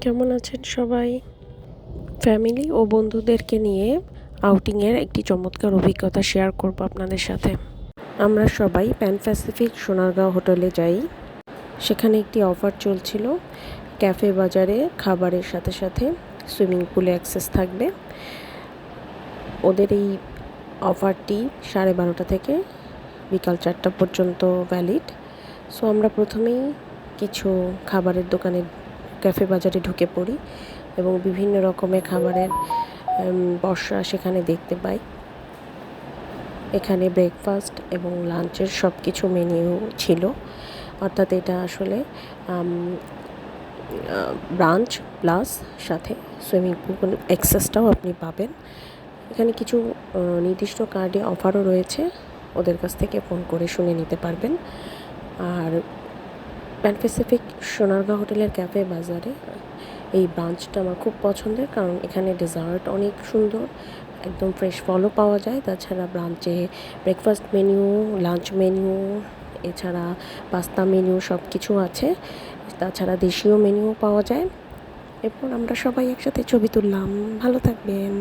কেমন আছেন সবাই? ফ্যামিলি ও বন্ধুদেরকে নিয়ে আউটিংয়ের একটি চমৎকার অভিজ্ঞতা শেয়ার করব আপনাদের সাথে। আমরা সবাই প্যান প্যাসিফিক সোনারগাঁও হোটেলে যাই। সেখানে একটি অফার চলছিল, ক্যাফে বাজারে খাবারের সাথে সাথে সুইমিং পুলে অ্যাক্সেস থাকবে। ওদের এই অফারটি 12:30 থেকে বিকাল 4টা পর্যন্ত ভ্যালিড। সো আমরা প্রথমেই কিছু খাবারের দোকানে ক্যাফে বাজারে ঢুকে পড়ি এবং বিভিন্ন রকমের খাবারের পসরা সেখানে দেখতে পাই। এখানে ব্রেকফাস্ট এবং লাঞ্চের সব কিছু মেনু ছিল, অর্থাৎ এটা আসলে ব্রাঞ্চ প্লাস সাথে সুইমিং পুল অ্যাক্সেসটাও আপনি পাবেন। এখানে কিছু নির্দিষ্ট কার্ডে অফারও রয়েছে, ওদের কাছ থেকে ফোন করে শুনে নিতে পারবেন। আর প্যান প্যাসিফিক সোনারগাঁও হোটেলের ক্যাফে বাজারে এই ব্রাঞ্চটা আমার খুব পছন্দের, কারণ এখানে ডেজার্ট অনেক সুন্দর, একদম ফ্রেশ ফলও পাওয়া যায়। তাছাড়া ব্রাঞ্চে ব্রেকফাস্ট মেনু, লাঞ্চ মেনু, এছাড়া পাস্তা মেনু সব কিছু আছে। তাছাড়া দেশীয় মেনুও পাওয়া যায়। এরপর আমরা সবাই একসাথে ছবি তুললাম। ভালো থাকবেন।